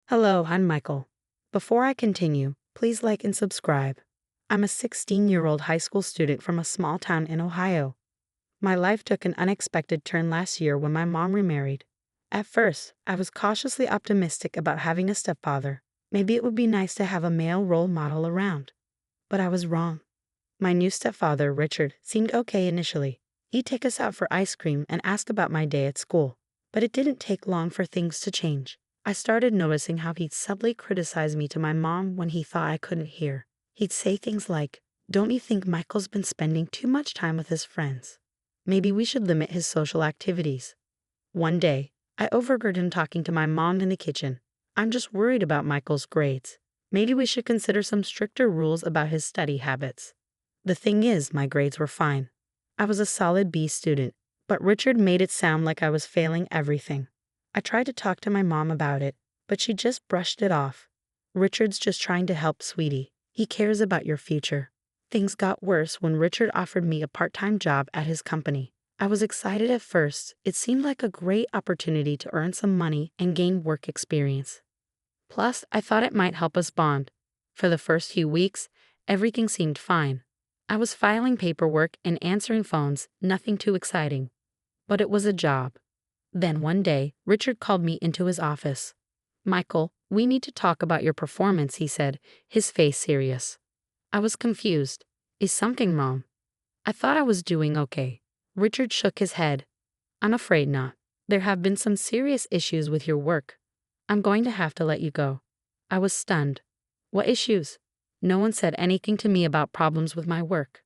Hello, I'm Michael. Before I continue, please like and subscribe. I'm a 16-year-old high school student from a small town in Ohio. My life took an unexpected turn last year when my mom remarried. At first, I was cautiously optimistic about having a stepfather. Maybe it would be nice to have a male role model around. But I was wrong. My new stepfather, Richard, seemed okay initially. He'd take us out for ice cream and ask about my day at school. But it didn't take long for things to change. I started noticing how he'd subtly criticize me to my mom when he thought I couldn't hear. He'd say things like, "Don't you think Michael's been spending too much time with his friends? Maybe we should limit his social activities." One day, I overheard him talking to my mom in the kitchen. "I'm just worried about Michael's grades. Maybe we should consider some stricter rules about his study habits." The thing is, my grades were fine. I was a solid B student, but Richard made it sound like I was failing everything. I tried to talk to my mom about it, but she just brushed it off. "Richard's just trying to help, sweetie. He cares about your future." Things got worse when Richard offered me a part-time job at his company. I was excited at first. It seemed like a great opportunity to earn some money and gain work experience. Plus, I thought it might help us bond. For the first few weeks, everything seemed fine. I was filing paperwork and answering phones, nothing too exciting. But it was a job. Then one day, Richard called me into his office. "Michael, we need to talk about your performance," he said, his face serious. I was confused. Is something wrong? I thought I was doing okay. Richard shook his head. "I'm afraid not. There have been some serious issues with your work. I'm going to have to let you go." I was stunned. "What issues?" No one said anything to me about problems with my work.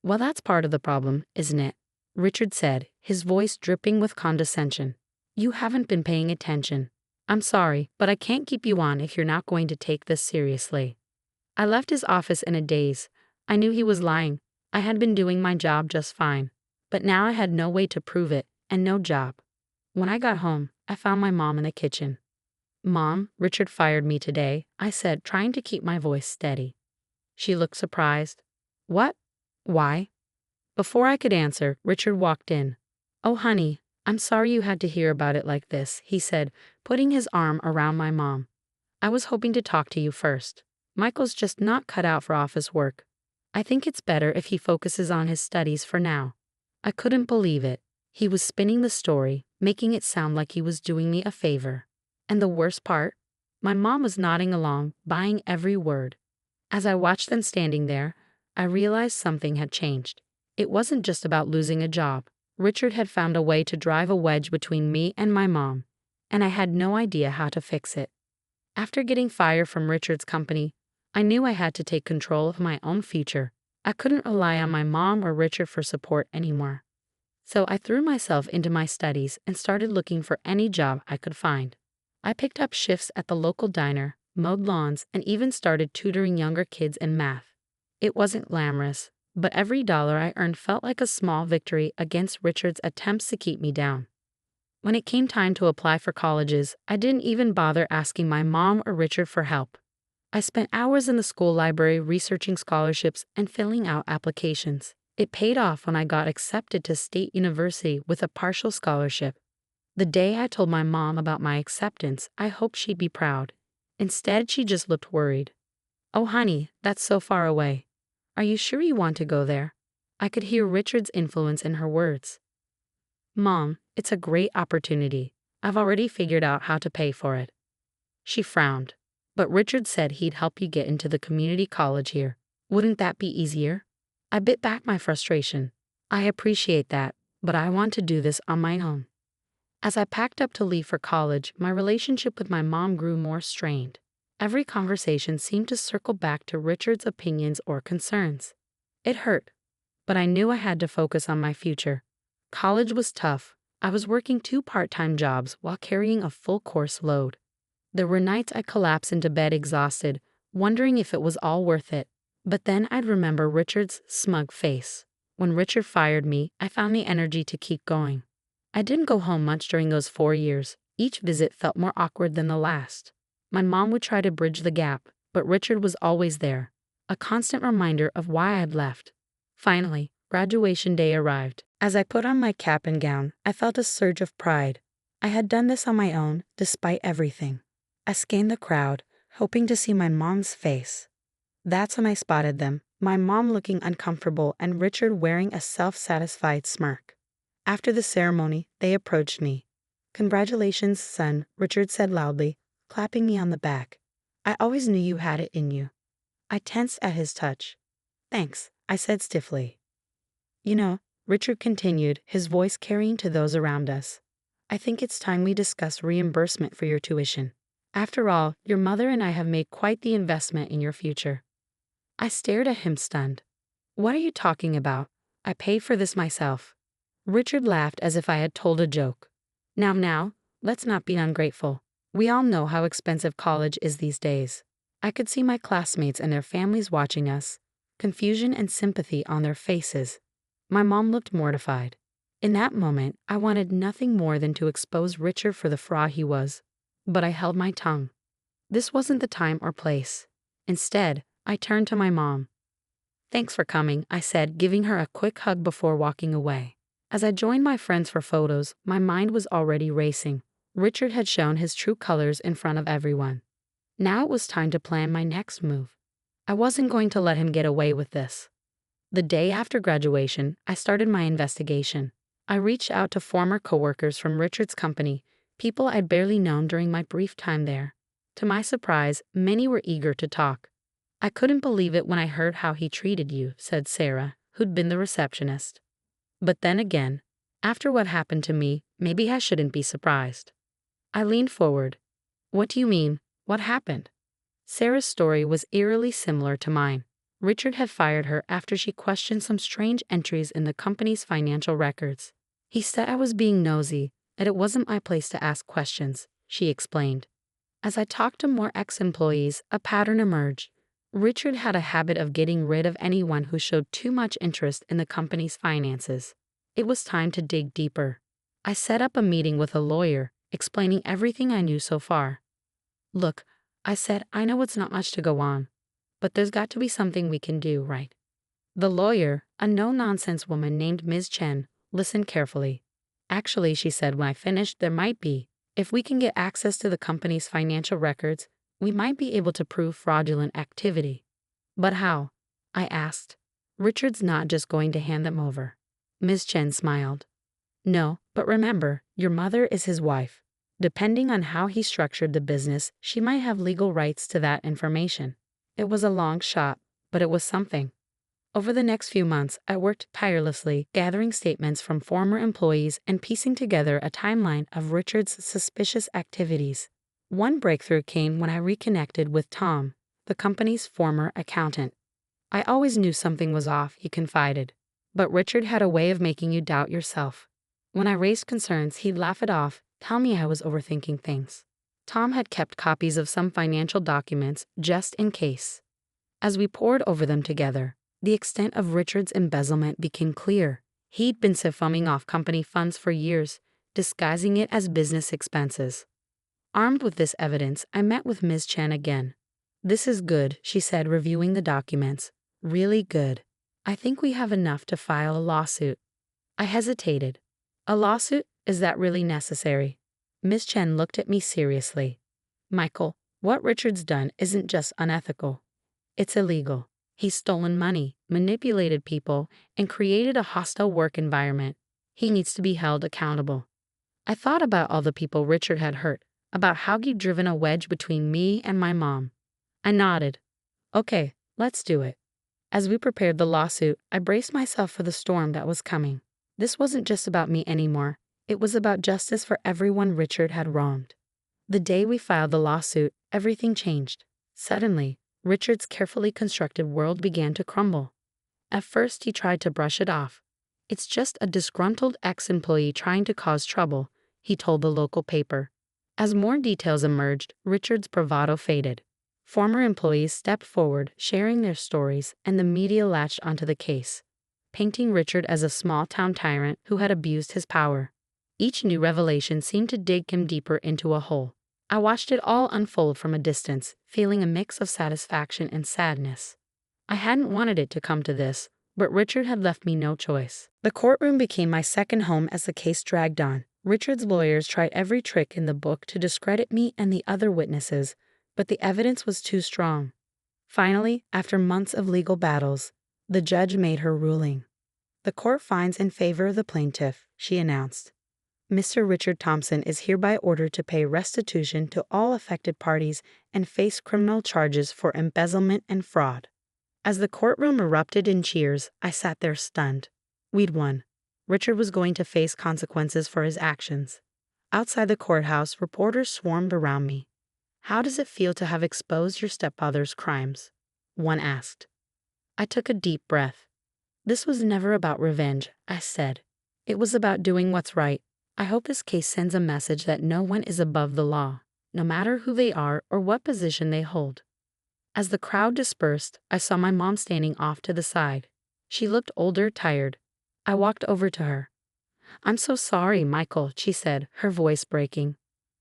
"Well, that's part of the problem, isn't it?" Richard said, his voice dripping with condescension. "You haven't been paying attention. I'm sorry, but I can't keep you on if you're not going to take this seriously." I left his office in a daze. I knew he was lying. I had been doing my job just fine. But now I had no way to prove it, and no job. When I got home, I found my mom in the kitchen. "Mom, Richard fired me today," I said, trying to keep my voice steady. She looked surprised. "What? Why?" Before I could answer, Richard walked in. "Oh, honey, I'm sorry you had to hear about it like this," he said, putting his arm around my mom. "I was hoping to talk to you first. Michael's just not cut out for office work. I think it's better if he focuses on his studies for now." I couldn't believe it. He was spinning the story, making it sound like he was doing me a favor. And the worst part? My mom was nodding along, buying every word. As I watched them standing there, I realized something had changed. It wasn't just about losing a job. Richard had found a way to drive a wedge between me and my mom, and I had no idea how to fix it. After getting fired from Richard's company, I knew I had to take control of my own future. I couldn't rely on my mom or Richard for support anymore. So I threw myself into my studies and started looking for any job I could find. I picked up shifts at the local diner, mowed lawns, and even started tutoring younger kids in math. It wasn't glamorous, but every dollar I earned felt like a small victory against Richard's attempts to keep me down. When it came time to apply for colleges, I didn't even bother asking my mom or Richard for help. I spent hours in the school library researching scholarships and filling out applications. It paid off when I got accepted to State University with a partial scholarship. The day I told my mom about my acceptance, I hoped she'd be proud. Instead, she just looked worried. "Oh, honey, that's so far away. Are you sure you want to go there?" I could hear Richard's influence in her words. "Mom, it's a great opportunity. I've already figured out how to pay for it." She frowned. "But Richard said he'd help you get into the community college here. Wouldn't that be easier?" I bit back my frustration. "I appreciate that, but I want to do this on my own." As I packed up to leave for college, my relationship with my mom grew more strained. Every conversation seemed to circle back to Richard's opinions or concerns. It hurt, but I knew I had to focus on my future. College was tough. I was working 2 part-time jobs while carrying a full course load. There were nights I collapsed into bed exhausted, wondering if it was all worth it. But then I'd remember Richard's smug face. When Richard fired me, I found the energy to keep going. I didn't go home much during those 4 years. Each visit felt more awkward than the last. My mom would try to bridge the gap, but Richard was always there, a constant reminder of why I had left. Finally, graduation day arrived. As I put on my cap and gown, I felt a surge of pride. I had done this on my own, despite everything. I scanned the crowd, hoping to see my mom's face. That's when I spotted them, my mom looking uncomfortable and Richard wearing a self-satisfied smirk. After the ceremony, they approached me. "Congratulations, son," Richard said loudly, clapping me on the back. "I always knew you had it in you." I tensed at his touch. "Thanks," I said stiffly. "You know," Richard continued, his voice carrying to those around us, "I think it's time we discuss reimbursement for your tuition. After all, your mother and I have made quite the investment in your future." I stared at him stunned. "What are you talking about? I paid for this myself." Richard laughed as if I had told a joke. Now, let's not be ungrateful. We all know how expensive college is these days." I could see my classmates and their families watching us, confusion and sympathy on their faces. My mom looked mortified. In that moment, I wanted nothing more than to expose Richard for the fraud he was. But I held my tongue. This wasn't the time or place. Instead, I turned to my mom. "Thanks for coming," I said, giving her a quick hug before walking away. As I joined my friends for photos, my mind was already racing. Richard had shown his true colors in front of everyone. Now it was time to plan my next move. I wasn't going to let him get away with this. The day after graduation, I started my investigation. I reached out to former coworkers from Richard's company, people I'd barely known during my brief time there. To my surprise, many were eager to talk. "I couldn't believe it when I heard how he treated you," said Sarah, who'd been the receptionist. "But then again, after what happened to me, maybe I shouldn't be surprised." I leaned forward. "What do you mean? What happened?" Sarah's story was eerily similar to mine. Richard had fired her after she questioned some strange entries in the company's financial records. "He said I was being nosy, and it wasn't my place to ask questions," she explained. As I talked to more ex-employees, a pattern emerged. Richard had a habit of getting rid of anyone who showed too much interest in the company's finances. It was time to dig deeper. I set up a meeting with a lawyer, explaining everything I knew so far. "Look," I said, "I know it's not much to go on, but there's got to be something we can do, right?" The lawyer, a no-nonsense woman named Ms. Chen, listened carefully. "Actually," she said when I finished, "there might be. If we can get access to the company's financial records, we might be able to prove fraudulent activity." "But how?" I asked. "Richard's not just going to hand them over." Ms. Chen smiled. "No, but remember, your mother is his wife. Depending on how he structured the business, she might have legal rights to that information." It was a long shot, but it was something. Over the next few months, I worked tirelessly, gathering statements from former employees and piecing together a timeline of Richard's suspicious activities. One breakthrough came when I reconnected with Tom, the company's former accountant. "I always knew something was off," he confided. "But Richard had a way of making you doubt yourself. When I raised concerns, he'd laugh it off, tell me I was overthinking things." Tom had kept copies of some financial documents just in case. As we pored over them together, the extent of Richard's embezzlement became clear. He'd been siphonning off company funds for years, disguising it as business expenses. Armed with this evidence, I met with Ms. Chen again. "This is good," she said, reviewing the documents. "Really good. I think we have enough to file a lawsuit." I hesitated. "A lawsuit? Is that really necessary?" Ms. Chen looked at me seriously. "Michael, what Richard's done isn't just unethical. It's illegal. He's stolen money, manipulated people, and created a hostile work environment. He needs to be held accountable." I thought about all the people Richard had hurt, about how he'd driven a wedge between me and my mom. I nodded. "Okay, let's do it." As we prepared the lawsuit, I braced myself for the storm that was coming. This wasn't just about me anymore. It was about justice for everyone Richard had wronged. The day we filed the lawsuit, everything changed. Suddenly, Richard's carefully constructed world began to crumble. At first, he tried to brush it off. "It's just a disgruntled ex-employee trying to cause trouble," he told the local paper. As more details emerged, Richard's bravado faded. Former employees stepped forward, sharing their stories, and the media latched onto the case, painting Richard as a small-town tyrant who had abused his power. Each new revelation seemed to dig him deeper into a hole. I watched it all unfold from a distance, feeling a mix of satisfaction and sadness. I hadn't wanted it to come to this, but Richard had left me no choice. The courtroom became my second home as the case dragged on. Richard's lawyers tried every trick in the book to discredit me and the other witnesses, but the evidence was too strong. Finally, after months of legal battles, the judge made her ruling. "The court finds in favor of the plaintiff," she announced. "Mr. Richard Thompson is hereby ordered to pay restitution to all affected parties and face criminal charges for embezzlement and fraud." As the courtroom erupted in cheers, I sat there stunned. We'd won. Richard was going to face consequences for his actions. Outside the courthouse, reporters swarmed around me. "How does it feel to have exposed your stepfather's crimes?" one asked. I took a deep breath. "This was never about revenge," I said. "It was about doing what's right. I hope this case sends a message that no one is above the law, no matter who they are or what position they hold." As the crowd dispersed, I saw my mom standing off to the side. She looked older, tired. I walked over to her. "I'm so sorry, Michael," she said, her voice breaking.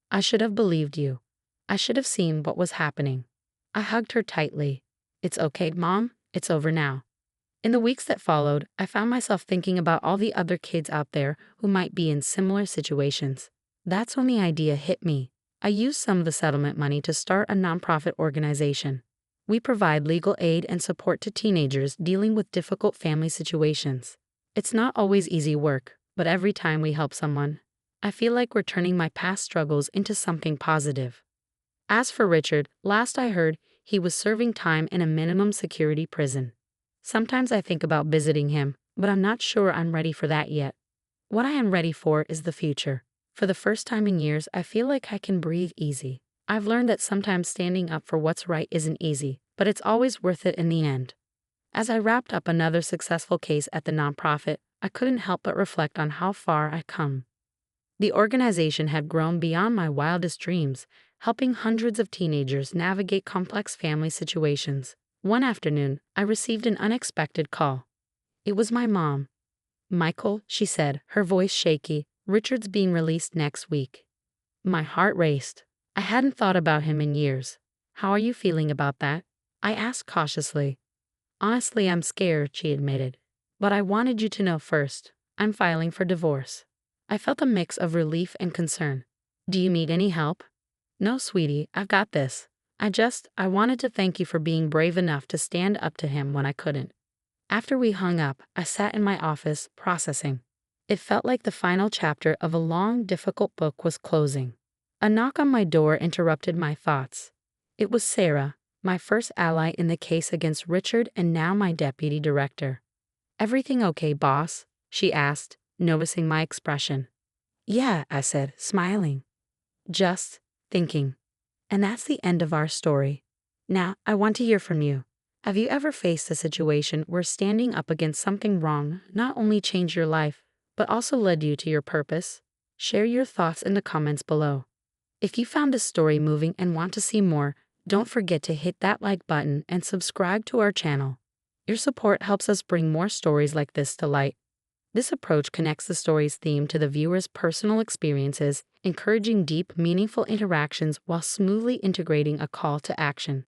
"I should have believed you. I should have seen what was happening." I hugged her tightly. "It's okay, Mom. It's over now." In the weeks that followed, I found myself thinking about all the other kids out there who might be in similar situations. That's when the idea hit me. I used some of the settlement money to start a nonprofit organization. We provide legal aid and support to teenagers dealing with difficult family situations. It's not always easy work, but every time we help someone, I feel like we're turning my past struggles into something positive. As for Richard, last I heard, he was serving time in a minimum security prison. Sometimes I think about visiting him, but I'm not sure I'm ready for that yet. What I am ready for is the future. For the first time in years, I feel like I can breathe easy. I've learned that sometimes standing up for what's right isn't easy, but it's always worth it in the end. As I wrapped up another successful case at the nonprofit, I couldn't help but reflect on how far I'd come. The organization had grown beyond my wildest dreams, helping hundreds of teenagers navigate complex family situations. One afternoon, I received an unexpected call. It was my mom. "Michael," she said, her voice shaky, "Richard's being released next week." My heart raced. I hadn't thought about him in years. "How are you feeling about that?" I asked cautiously. "Honestly, I'm scared," she admitted. "But I wanted you to know first. I'm filing for divorce." I felt a mix of relief and concern. "Do you need any help?" "No, sweetie, I've got this. I wanted to thank you for being brave enough to stand up to him when I couldn't." After we hung up, I sat in my office, processing. It felt like the final chapter of a long, difficult book was closing. A knock on my door interrupted my thoughts. It was Sarah, my first ally in the case against Richard and now my deputy director. "Everything okay, boss?" she asked, noticing my expression. "Yeah," I said, smiling. "Just thinking." And that's the end of our story. Now, I want to hear from you. Have you ever faced a situation where standing up against something wrong not only changed your life, but also led you to your purpose? Share your thoughts in the comments below. If you found this story moving and want to see more, don't forget to hit that like button and subscribe to our channel. Your support helps us bring more stories like this to light. This approach connects the story's theme to the viewer's personal experiences, encouraging deep, meaningful interactions while smoothly integrating a call to action.